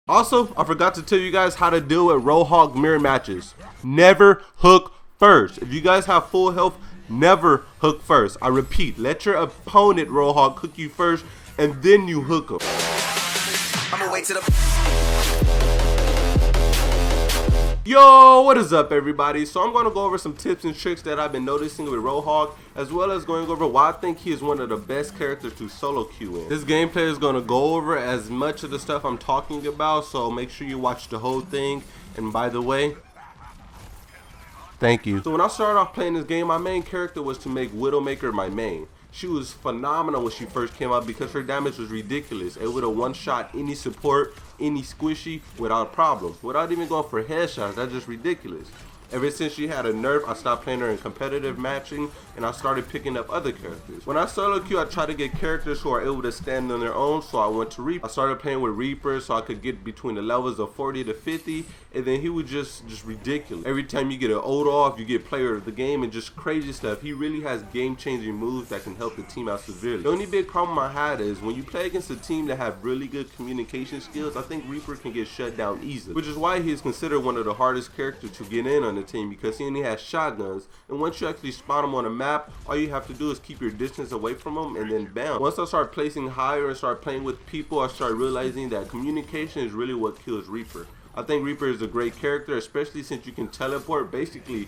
Also, I forgot to tell you guys how to deal with Roadhog mirror matches. Never hook first. If you guys have full health, never hook first. I repeat, let your opponent Roadhog hook you first, and then you hook him. I'ma wait till Yo, what is up everybody? So I'm going to go over some tips and tricks that I've been noticing with Roadhog, as well as going over why I think he is one of the best characters to solo queue in. This gameplay is going to go over as much of the stuff I'm talking about, so make sure you watch the whole thing. And by the way, thank you. So when I started off playing this game, my main character was to make Widowmaker my main. She was phenomenal when she first came out because her damage was ridiculous. It would have one-shot any support, any squishy without a problem. Without even going for headshots, that's just ridiculous. Ever since she had a nerf, I stopped playing her in competitive matching and I started picking up other characters. When I solo queue, I try to get characters who are able to stand on their own, so I went to Reaper. I started playing with Reaper so I could get between the levels of 40 to 50, and then he was just ridiculous. Every time you get an ult off, you get player of the game and just crazy stuff. He really has game-changing moves that can help the team out severely. The only big problem I had is when you play against a team that have really good communication skills, I think Reaper can get shut down easily, which is why he is considered one of the hardest characters to get in on the team, because he only has shotguns, and once you actually spot him on a map, all you have to do is keep your distance away from him and then bam. Once I start placing higher and start playing with people, I start realizing that communication is really what kills Reaper. I think Reaper is a great character, especially since you can teleport basically,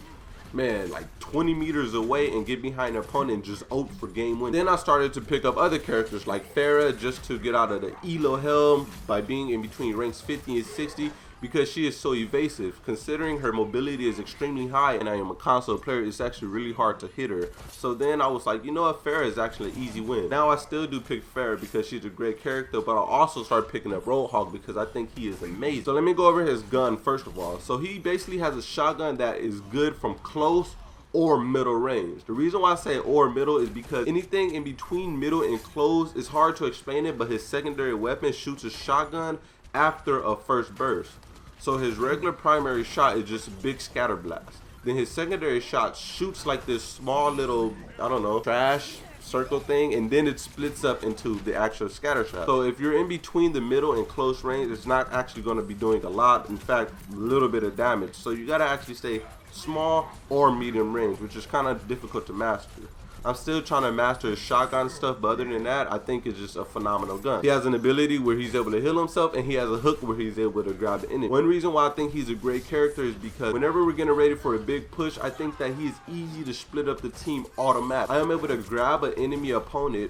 man, like 20 meters away and get behind an opponent and just ult for game win. Then I started to pick up other characters like Farah just to get out of the elo helm by being in between ranks 50 and 60, because she is so evasive. Considering her mobility is extremely high and I am a console player, it's actually really hard to hit her. So then I was like, you know what, Farah is actually an easy win. Now I still do pick Farah because she's a great character, but I also start picking up Roadhog because I think he is amazing. So let me go over his gun first of all. So he basically has a shotgun that is good from close or middle range. The reason why I say or middle is because anything in between middle and close is hard to explain it, but his secondary weapon shoots a shotgun after a first burst. So his regular primary shot is just a big scatter blast. Then his secondary shot shoots like this small little, I don't know, trash circle thing, and then it splits up into the actual scatter shot. So if you're in between the middle and close range, it's not actually going to be doing a lot. In fact, a little bit of damage. So you got to actually stay small or medium range, which is kind of difficult to master. I'm still trying to master his shotgun stuff, but other than that, I think it's just a phenomenal gun. He has an ability where he's able to heal himself, and he has a hook where he's able to grab the enemy. One reason why I think he's a great character is because whenever we're getting ready for a big push, I think that he's easy to split up the team automatically. I am able to grab an enemy opponent,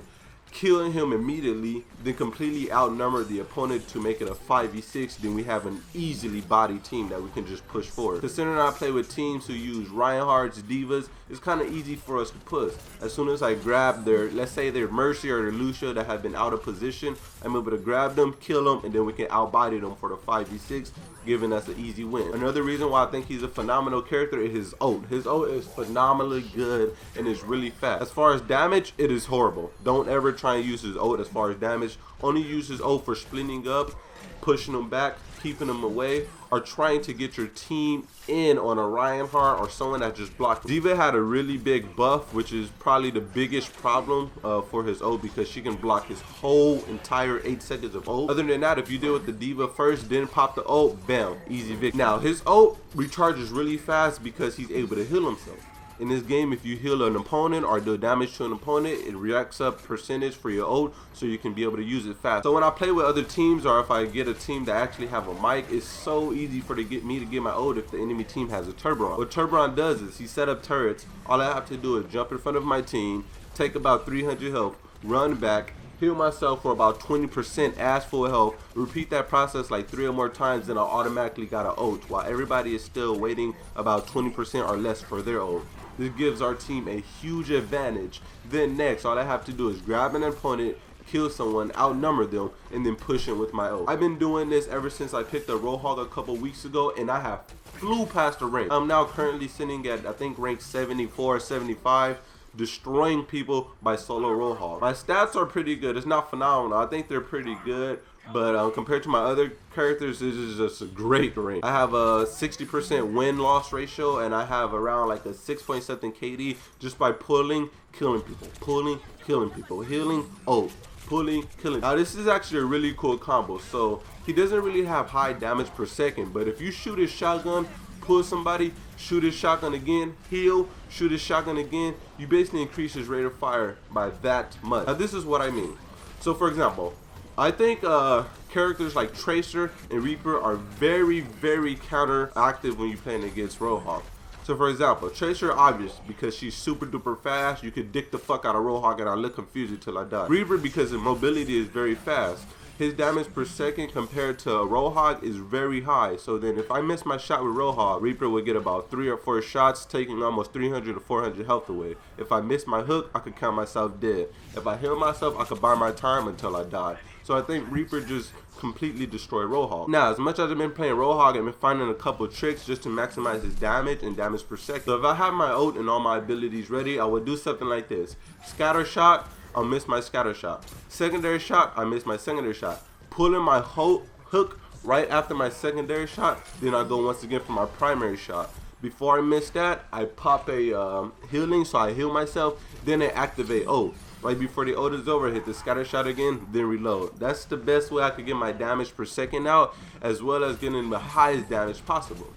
killing him immediately, then completely outnumber the opponent to make it a 5v6. Then we have an easily body team that we can just push forward. Considering I play with teams who use Reinhardt's divas, it's kind of easy for us to push. As soon as I grab their, let's say their Mercy or their Lucia that have been out of position, I'm able to grab them, kill them, and then we can outbody them for the 5v6, giving us an easy win. Another reason why I think he's a phenomenal character is his ult. His ult is phenomenally good and is really fast. As far as damage, it is horrible. Don't ever try and use his ult as far as damage. Only use his ult for splitting up, pushing them back, keeping them away, or trying to get your team in on a Reinhardt or someone that just blocked. D.Va had a really big buff, which is probably the biggest problem for his ult, because she can block his whole entire 8 seconds of ult. Other than that, if you deal with the D.Va first, then pop the ult, bam, easy victory. Now his ult recharges really fast because he's able to heal himself. In this game, if you heal an opponent or do damage to an opponent, it reacts up percentage for your ult, so you can be able to use it fast. So when I play with other teams, or if I get a team that actually have a mic, it's so easy for me to get my ult if the enemy team has a Turbo. What Turbo does is he set up turrets. All I have to do is jump in front of my team, take about 300 health, run back, heal myself for about 20% as full health, repeat that process like 3 or more times, then I automatically got an ult, while everybody is still waiting about 20% or less for their ult. This gives our team a huge advantage. Then next, all I have to do is grab an opponent, kill someone, outnumber them, and then push in with my ult. I've been doing this ever since I picked up Roadhog a couple weeks ago, and I have flew past the rank. I'm now currently sitting at, I think, rank 74, 75. Destroying people by solo Roadhog. My stats are pretty good. It's not phenomenal. I think they're pretty good, but compared to my other characters, this is just a great rank. I have a 60% win-loss ratio, and I have around like a 6 something KD just by pulling, killing people, pulling, killing people, healing, ult, pulling, killing. Now this is actually a really cool combo. So he doesn't really have high damage per second, but if you shoot his shotgun, pull somebody, shoot his shotgun again, heal, shoot his shotgun again, you basically increase his rate of fire by that much. Now this is what I mean. So for example, I think characters like Tracer and Reaper are very counteractive when you're playing against Roadhog. So for example, Tracer obvious because she's super duper fast. You could dick the fuck out of Roadhog and I look confused until I die. Reaper because his mobility is very fast. His damage per second compared to Roadhog is very high. So then if I miss my shot with Roadhog, Reaper would get about 3 or 4 shots, taking almost 300 to 400 health away. If I miss my hook, I could count myself dead. If I heal myself, I could buy my time until I die. So I think Reaper just completely destroyed Roadhog. Now, as much as I've been playing Roadhog, I've been finding a couple tricks just to maximize his damage and damage per second. So if I have my ult and all my abilities ready, I would do something like this. Scatter shot, I'll miss my scatter shot. Secondary shot, I miss my secondary shot. Pulling my hook right after my secondary shot, then I go once again for my primary shot. Before I miss that, I pop a healing, so I heal myself, then I activate ult. Right before the ult is over, hit the scatter shot again, then reload. That's the best way I could get my damage per second out, as well as getting the highest damage possible.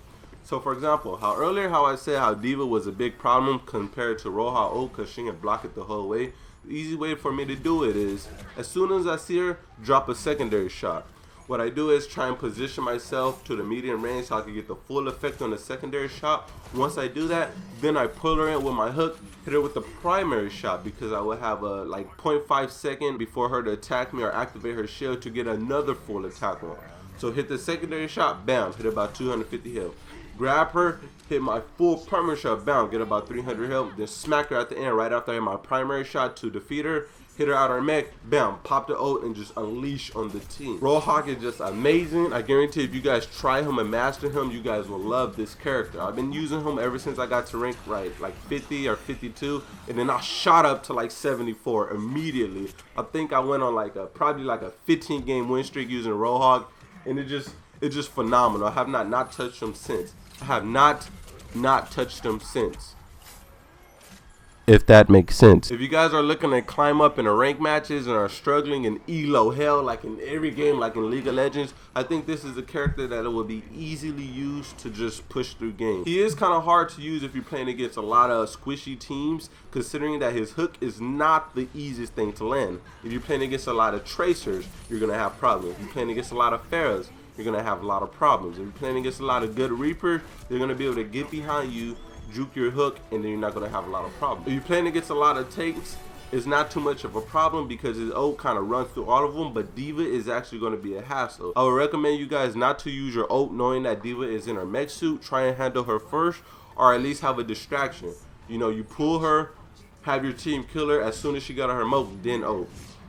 So for example, how I said how D.Va was a big problem compared to Roadhog ult because she can block it the whole way. The easy way for me to do it is, as soon as I see her, drop a secondary shot. What I do is try and position myself to the medium range so I can get the full effect on the secondary shot. Once I do that, then I pull her in with my hook, hit her with the primary shot because I would have a like 0.5 second before her to attack me or activate her shield to get another full attack on. So hit the secondary shot, bam, hit about 250 health. Grab her, hit my full primary shot, bam, get about 300 health, then smack her at the end right after I hit my primary shot to defeat her. Hit her out her mech, bam, pop the ult and just unleash on the team. Roadhog is just amazing. I guarantee if you guys try him and master him, you guys will love this character. I've been using him ever since I got to rank like 50 or 52, and then I shot up to like 74 immediately. I think I went on like probably like a 15 game win streak using Roadhog, and it's just phenomenal. I have not touched him since. I have not touched him since. If that makes sense. If you guys are looking to climb up in the rank matches and are struggling in elo hell like in every game like in League of Legends, I think this is a character that it will be easily used to just push through games. He is kind of hard to use if you're playing against a lot of squishy teams, considering that his hook is not the easiest thing to land. If you're playing against a lot of Tracers, you're going to have problems. If you're playing against a lot of Pharahs, you're going to have a lot of problems. If you're playing against a lot of good Reapers, they're going to be able to get behind you, juke your hook, and then you're not going to have a lot of problems. If you're playing against a lot of tanks, it's not too much of a problem because his ult kind of runs through all of them, but D.Va is actually going to be a hassle. I would recommend you guys not to use your ult knowing that D.Va is in her mech suit. Try and handle her first, or at least have a distraction. You know, you pull her, have your team kill her as soon as she got on her ult, then ult.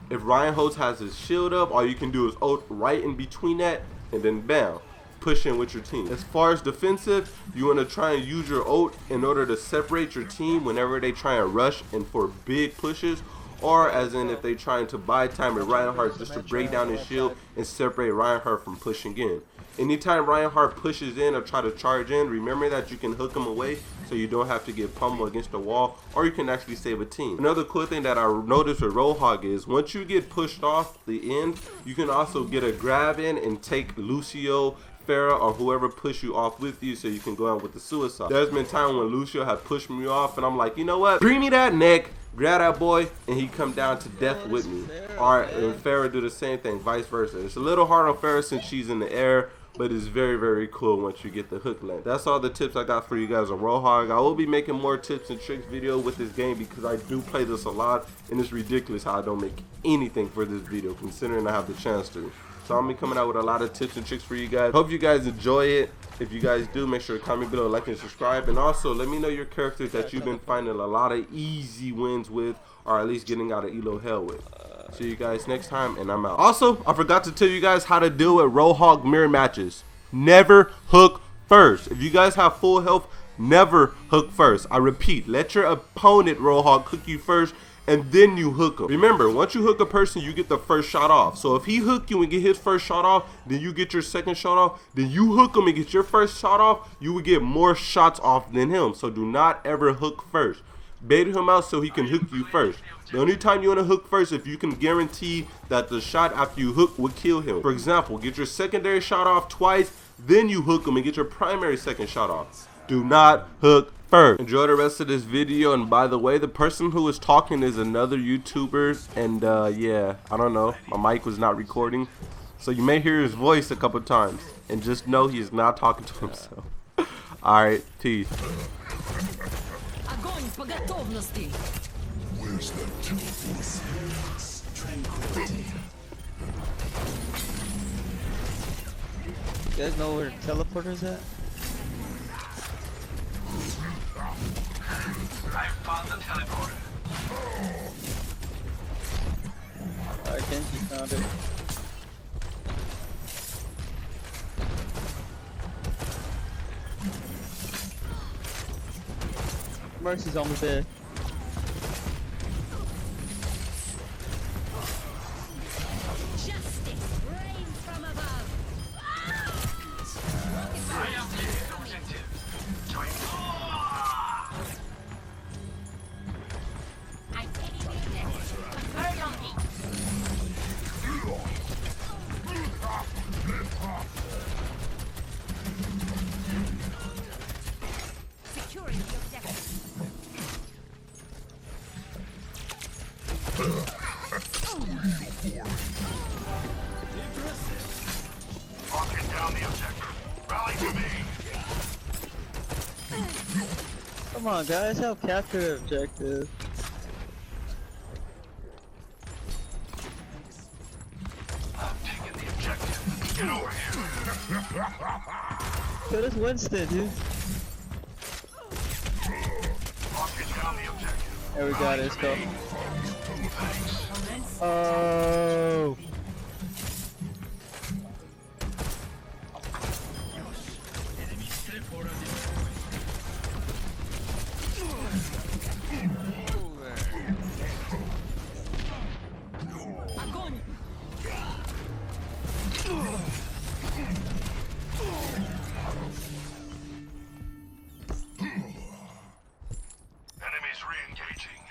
If Ryan Holtz has his shield up, all you can do is ult right in between that, and then bam, push in with your team. As far as defensive, you want to try and use your ult in order to separate your team whenever they try and rush and for big pushes, or as in if they trying to buy time with Reinhardt just to break down his shield and separate Reinhardt from pushing in. Anytime Reinhardt pushes in or try to charge in, remember that you can hook him away so you don't have to get pummeled against the wall, or you can actually save a team. Another cool thing that I noticed with Roadhog is once you get pushed off the end, you can also get a grab in and take Lucio, Pharah, or whoever push you off with you so you can go out with the suicide. There's been times when Lucio had pushed me off and I'm like, you know what, bring me that neck, grab that boy, and he come down to death with me. Alright, and Pharah do the same thing, vice versa. It's a little hard on Pharah since she's in the air, but it's very cool once you get the hook length. That's all the tips I got for you guys on Roadhog. I will be making more tips and tricks video with this game because I do play this a lot, and it's ridiculous how I don't make anything for this video considering I have the chance to. So I'm be coming out with a lot of tips and tricks for you guys. Hope you guys enjoy it. If you guys do, make sure to comment below, like, and subscribe. And also, let me know your characters that you've been finding a lot of easy wins with, or at least getting out of elo hell with. See you guys next time, and I'm out. Also, I forgot to tell you guys how to deal with Roadhog mirror matches. Never hook first. If you guys have full health, never hook first. I repeat, let your opponent Roadhog hook you first, and then you hook him. Remember, once you hook a person, you get the first shot off. So if he hook you and get his first shot off, then you get your second shot off, then you hook him and get your first shot off, you will get more shots off than him. So do not ever hook first. Bait him out so he can hook you first. The only time you want to hook first if you can guarantee that the shot after you hook would kill him. For example, get your secondary shot off twice, then you hook him and get your primary second shot off. Do not hook first. Enjoy the rest of this video, and by the way, the person who is talking is another YouTuber, and yeah, I don't know, my mic was not recording, so you may hear his voice a couple times, and just know he is not talking to himself. Alright, peace. Where's the tranquility? You guys know where teleporter's at? I found the teleporter. Alright, Genji found it. Mercy's almost there. Locking down the objective. Rally to me. Come on, guys, help capture the objective. I'm taking the objective. Get over here. Yo, that's Winston, dude. Locking down the objective. There we got it, let's go. Thanks. Oh. Enemies re-engaging.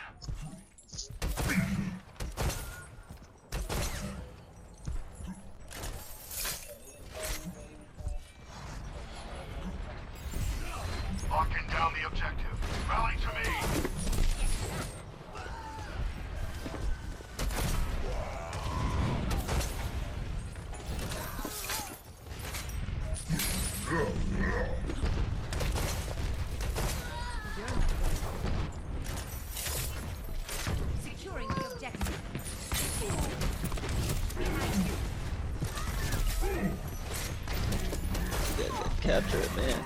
Locking down the objective. Rally to me. Securing the objective. Capture it, man.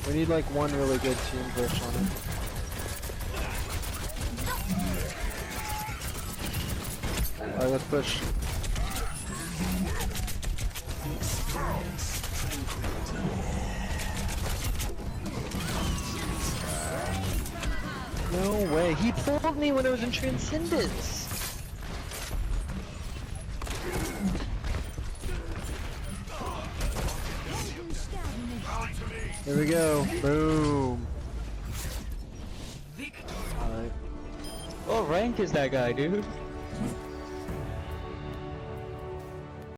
We need like one really good team push on it. Alright, let's push. No way, he pulled me when I was in Transcendence! There we go, boom! Alright. What rank is that guy, dude?